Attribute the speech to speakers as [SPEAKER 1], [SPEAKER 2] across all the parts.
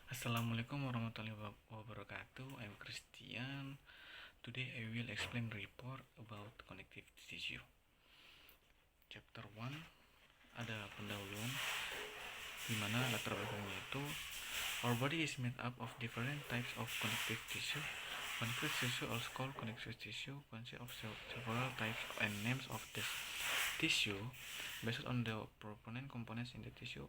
[SPEAKER 1] Assalamualaikum warahmatullahi wabarakatuh. I'm Christian. Today I will explain report about connective tissue. Chapter 1 ada pendahuluan di mana latar belakangnya itu our body is made up of different types of connective tissue. Connective tissue, also called connective tissue, consists of several types and names of this tissue based on the components in the tissue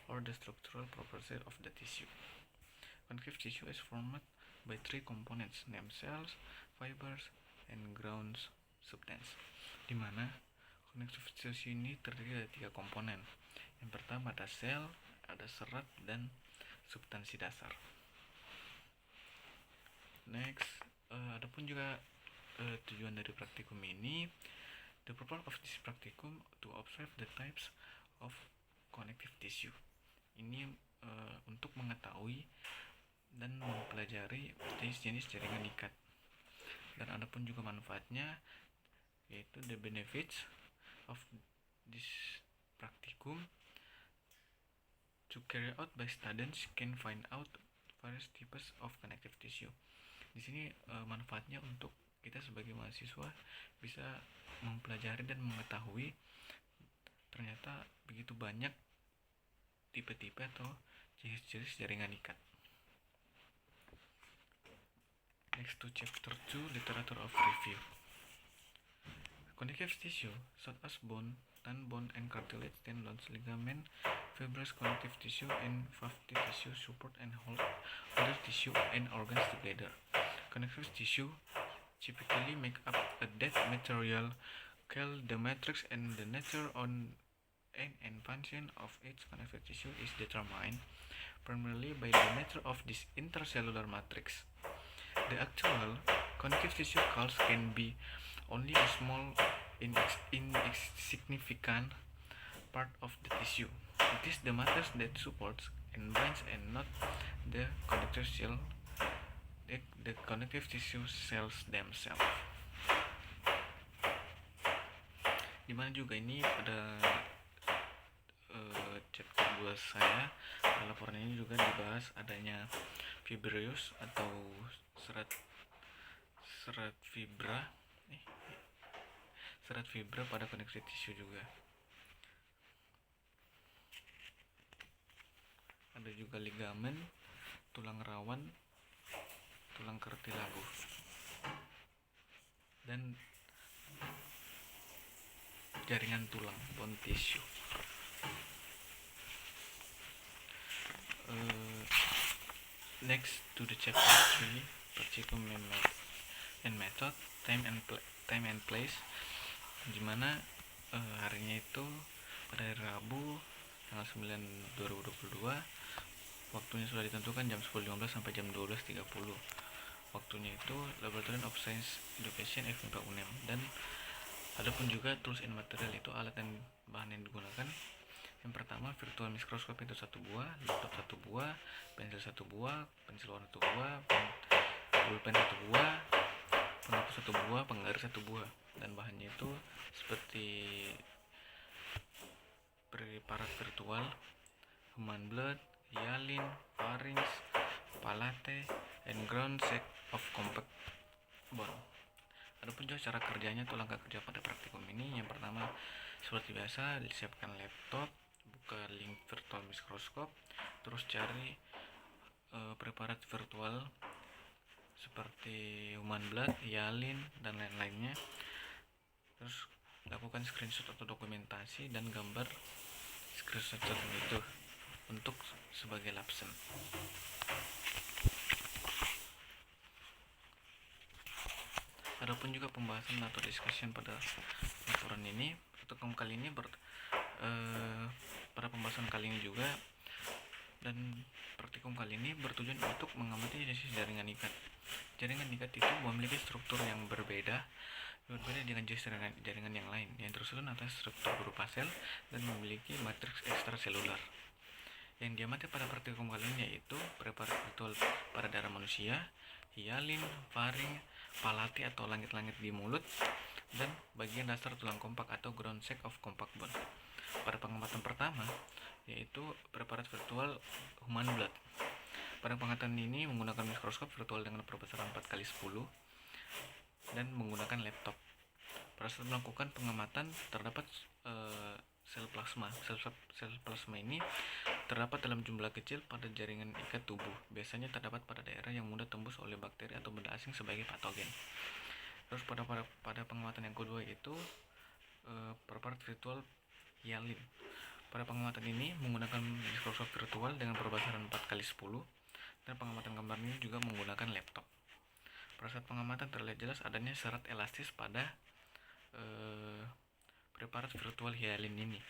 [SPEAKER 1] or the structural properties of the tissue. Connective tissue is formed by three components named cells, fibers, and ground substance. Di mana connective tissue ini terdiri dari tiga komponen. Yang pertama ada sel, ada serat, dan substansi dasar. Next, adapun juga tujuan dari praktikum ini. The purpose of this practicum to observe the types of connective tissue. Ini untuk mengetahui dan mempelajari jenis-jenis jaringan ikat. Dan adapun juga manfaatnya, yaitu the benefits of this practicum to carry out by students can find out various types of connective tissue. Di sini manfaatnya untuk kita sebagai mahasiswa bisa mempelajari dan mengetahui ternyata begitu banyak tipe-tipe atau jenis-jenis jaringan ikat. Next to chapter 2, literature of review. Connective tissue such as bone, bone and cartilage, tendons, ligament, fibrous connective tissue and fatty tissue support and hold other tissue and organs together. Connective tissue typically make up a dead material called the matrix, and the nature and function of each connective tissue is determined primarily by the nature of this intercellular matrix. The actual connective tissue cause can be only a small insignificant part of the tissue. It is the matrix that supports and binds and not the connective tissue cells themselves. Dimana juga ini pada chapter 2 saya, laporan ini juga dibahas adanya fibrous atau serat fibra pada connective tissue juga. Ada juga ligamen, tulang rawan, tulang kartilago, dan jaringan tulang, bone tissue. Next to the chapter 3, practicum and method, time and place, dimana harinya itu pada hari Rabu tanggal 9 2022, waktunya sudah ditentukan jam 10.15 sampai jam 12.30. Waktunya itu Laboratory of Science Education FMIPA UNEM. Dan adapun juga tools and material, itu alat dan bahan yang digunakan. Yang pertama virtual microscope itu 1 buah, laptop 1 buah, pensil 1 buah, pensil warna 1 buah, pulpen 1 buah, penghapus 1 buah, penggaris 1 buah. Dan bahannya itu seperti preparat virtual, human blood, hyalin, pharynx, palate, and ground set of compact bone. Adapun juga cara kerjanya atau langkah kerja pada praktikum ini, yang pertama seperti biasa disiapkan laptop, buka link virtual microscope, terus cari preparat virtual seperti human blood, hyalin, dan lain-lainnya. Terus lakukan screenshot atau dokumentasi dan gambar screenshot itu untuk sebagai lapsen. Adapun juga pembahasan atau discussion pada laporan ini, praktikum kali ini pada pembahasan kali ini juga, dan praktikum kali ini bertujuan untuk mengamati jenis jaringan ikat. Jaringan ikat itu memiliki struktur yang berbeda dengan jenis jaringan yang lain, yang tersusun atas struktur berupa sel dan memiliki matriks ekstraselular. Yang diamati pada praktikum kali ini yaitu preparat virtual pada darah manusia, hyalin, pharynx, palate atau langit-langit di mulut, dan bagian dasar tulang kompak atau ground sac of compact bone. Pada pengamatan pertama yaitu preparat virtual human blood. Pada pengamatan ini menggunakan mikroskop virtual dengan perbesaran 4x10 dan menggunakan laptop. Pada saat melakukan pengamatan terdapat sel plasma. Sel plasma ini terdapat dalam jumlah kecil pada jaringan ikat tubuh. Biasanya terdapat pada daerah yang mudah tembus oleh bakteri atau benda asing sebagai patogen. Terus pada pengamatan yang kedua itu preparat virtual hyalin. Pada pengamatan ini menggunakan mikroskop virtual dengan perbesaran 4x10 dan pengamatan gambar ini juga menggunakan laptop. Pada saat pengamatan terlihat jelas adanya serat elastis pada preparat virtual hyalin ini.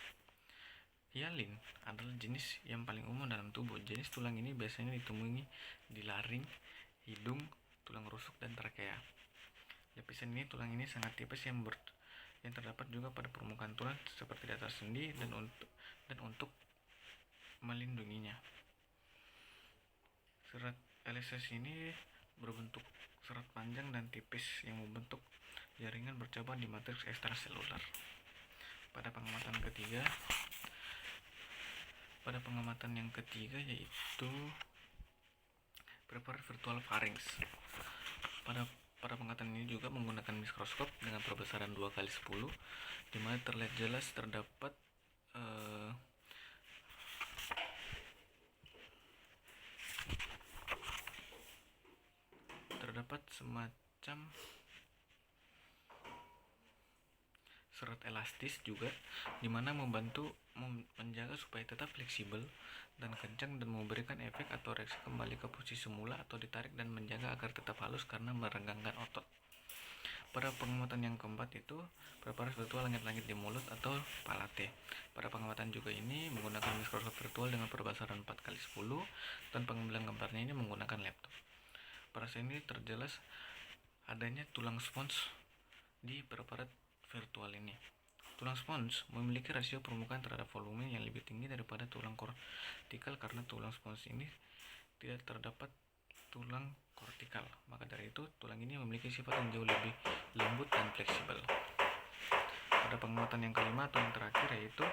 [SPEAKER 1] Hyalin adalah jenis yang paling umum dalam tubuh. Jenis tulang ini biasanya ditemui di laring, hidung, tulang rusuk, dan trakea. Lapisan ini tulang ini sangat tipis yang terdapat juga pada permukaan tulang seperti di atas sendi dan untuk melindunginya. Serat elastis ini berbentuk serat panjang dan tipis yang membentuk jaringan bercabang di matriks ekstraseluler. Pada pengamatan yang ketiga yaitu preparat virtual pharynx. Pada pengamatan ini juga menggunakan mikroskop dengan perbesaran 2x10 di mana terlihat jelas terdapat semacam serat elastis juga di mana membantu menjaga supaya tetap fleksibel dan kencang dan memberikan efek atau reaksi kembali ke posisi semula atau ditarik dan menjaga agar tetap halus karena merenggangkan otot. Pada pengamatan yang keempat itu preparat virtual langit-langit di mulut atau palate. Pada pengamatan juga ini menggunakan mikroskop virtual dengan perbesaran 4x10 dan pengambilan gambarnya ini menggunakan laptop. Pada sini terjelas adanya tulang spons di preparat virtual ini. Tulang spons memiliki rasio permukaan terhadap volume yang lebih tinggi daripada tulang kortikal karena tulang spons ini tidak terdapat tulang kortikal. Maka dari itu, tulang ini memiliki sifat yang jauh lebih lembut dan fleksibel. Pada pengamatan yang kelima atau yang terakhir yaitu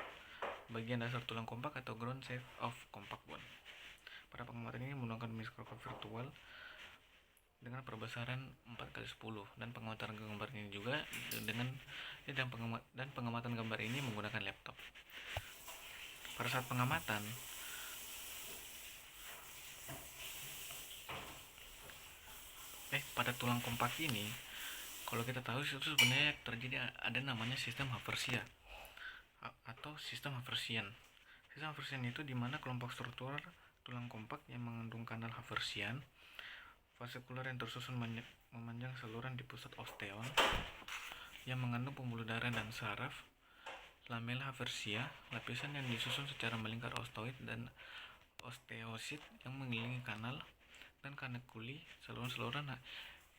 [SPEAKER 1] bagian dasar tulang kompak atau ground shape of compact bone. Pada pengamatan ini menggunakan mikroskop virtual dengan perbesaran 4x10 dan pengamatan gambar ini juga dan pengamatan gambar ini menggunakan laptop. Pada saat pengamatan pada tulang kompak ini, kalau kita tahu itu sebenarnya terjadi ada namanya sistem Haversian atau sistem Haversian. Sistem Haversian itu di mana kelompok struktur tulang kompak yang mengandung kanal Haversian vasikular yang tersusun memanjang saluran di pusat osteon yang mengandung pembuluh darah dan saraf, lamella haversia, lapisan yang disusun secara melingkar osteoid dan osteosit yang mengelilingi kanal, dan kanekuli, saluran-saluran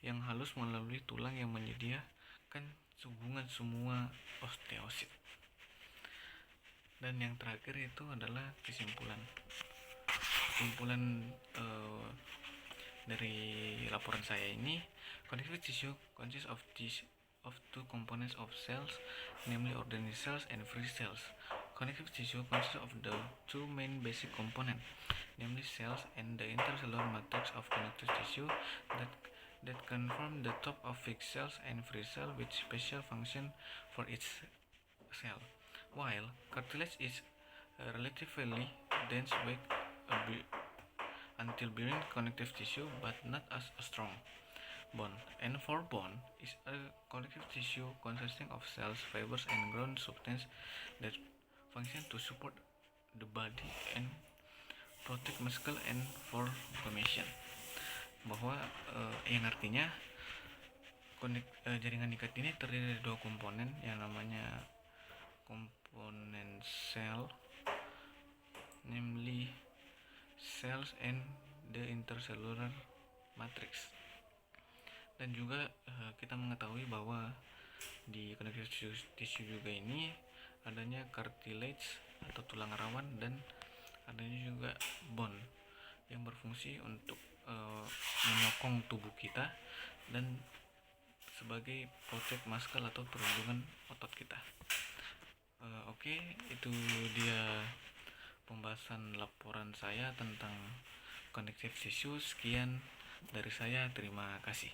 [SPEAKER 1] yang halus melalui tulang yang menyediakan hubungan semua osteosit. Dan yang terakhir itu adalah kesimpulan dari laporan saya ini. Connective tissue consists of two components of cells, namely ordinary cells and free cells. Connective tissue consists of the two main basic components, namely cells and the intercellular matrix of connective tissue that can form the top of fixed cells and free cells with special function for each cell. While cartilage is relatively dense weight until bearing connective tissue but not as strong. Bone. And for bone is a connective tissue consisting of cells, fibers, and ground substance that function to support the body and protect muscle and for formation. Bahwa yang artinya jaringan ikat ini terdiri dari dua komponen yang namanya komponen sel, namely cells and the intercellular matrix. Dan juga kita mengetahui bahwa di connective tissue juga ini adanya cartilage atau tulang rawan dan adanya juga bone yang berfungsi untuk menyokong tubuh kita dan sebagai protect muscle atau perlindungan otot kita. Oke, itu dia pembahasan laporan saya tentang connective tissue. Sekian dari saya, terima kasih.